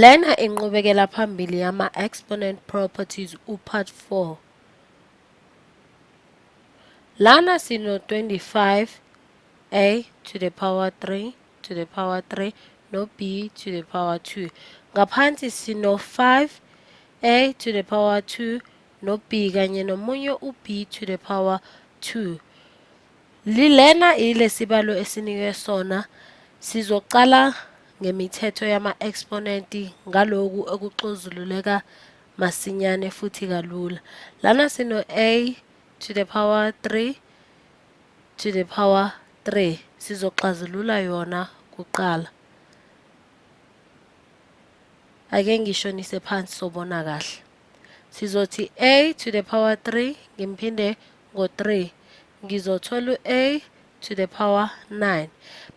Lena inqubekela phambili yama-exponent properties upart 4. Lana sino-25a to the power 3 to the power 3 no b to the power 2. Ngaphansi sino-5a to the power 2 no b kanye nomunye u-b to the power 2. Lena ilesibalo esinikwe sona. Sizoqala ngemithetho yama-exponenti ngaloku okuxazululeka masinyane futhi kalula. Lana sino-a to the power 3 to the power 3. Sizoxazulula yona kuqala. Ake ngishonise phansi sobona kahle. Sizothi a to the power 3 ngimphinde ngo-3 ngizothola u-a to the power 9.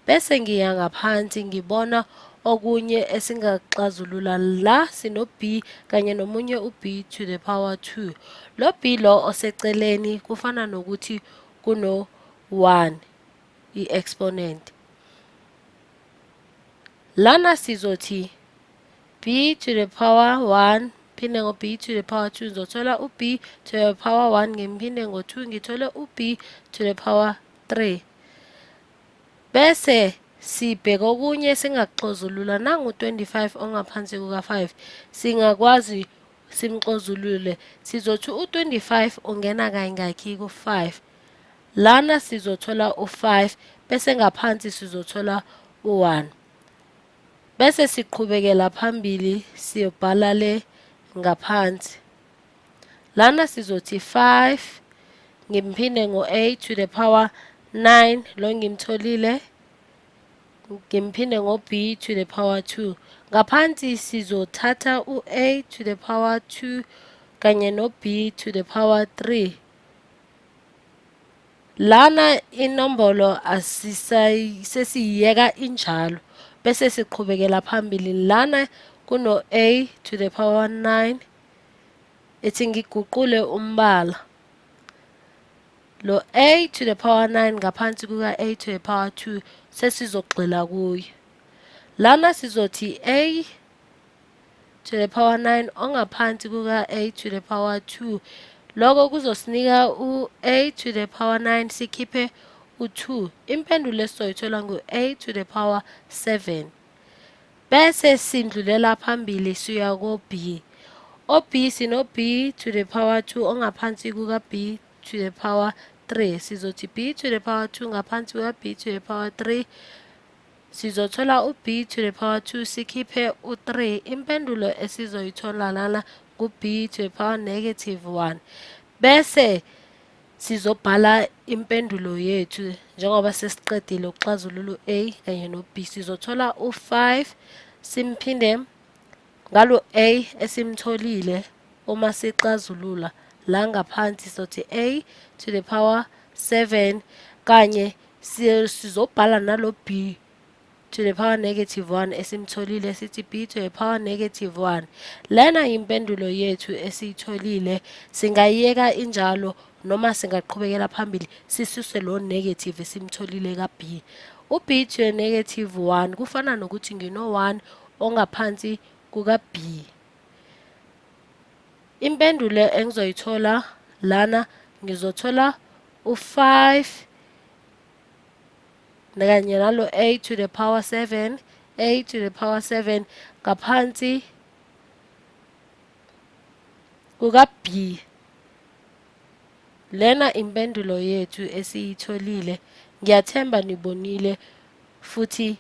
Bese ngiya ngaphansi ngibona okunye esingaxazulula la sino b kanye nomunye u-b to the power 2. Lo b lo oseceleni kufana nokuthi kuno 1 i-exponent. Lana sizothi b to the power 1 phinde ngo-b to the power 2 ngizothola u-b to the power 1 ngimphinde ngo-2 ngithole u-b to the power 3. Bese sibheka okunye singaxazulula nangu-25 ongaphansi kuka-5 singakwazi simxazulule. Sizothi u-25 ungena kayingakhi ku-5. Lana sizothola u-5 bese ngaphansi sizothola u-1. Bese siqhubekela phambili siyobhala le ngaphansi. Lana sizothi 5 ngimphinde ngo-a to the power 9 lo ngimtholile ngimphinde ngo-b to the power 2. Ngaphansi sizothatha u-a to the power 2 kanye no-b to the power 3. Lana inombolo sesiyiyeka injalo bese siqhubekela phambili. Lana kuno-a to the power 9 ethi ngiguqule umbala. Lo a to the power 9 ngaphansi kuka-a to the power 2 sesizogxila kuyo. Lana sizothi a to the power 9 ongaphansi kuka-a to the power 2. Lokho kuzosinika u-a to the power 9 sikhiphe u-2. Impendulo esizoyithola ngu-a to the power 7. Bese sindlulela phambili siya ko-b. O-b sino-b to the power 2 ongaphansi kuka-b to the power 3. Sizothi b to the power 2 ngaphansi kuka-b to the power 3. Sizothola u-b to the power 2 sikhiphe u-3. Impendulo esizoyithola lana ku-b to the power negative 1. Bese sizobhala impendulo yethu njengoba sesiqedile ukuxazulula u-a kanye no-b. Sizothola u-5 simphinde ngalo a esimtholile uma sixazulula la ngaphansi sothi a to the power 7 kanye sizobhala nalo b to the power negative 1 esimtholile sithi b to the power negative 1. Lena impendulo yethu esiyitholile. Singayiyeka injalo noma singaqhubekela phambili sisuse lo negative esimtholile ka-b. U-b to the negative 1 kufana nokuthi ngino-1 ongaphansi kuka-b. Impendulo engizoyithola lana ngizothola u-5 kanye nalo a to the power 7, a to the power 7 ngaphansi kuka-b. Lena impendulo yethu esiyitholile. Ngiyathemba nibonile futhi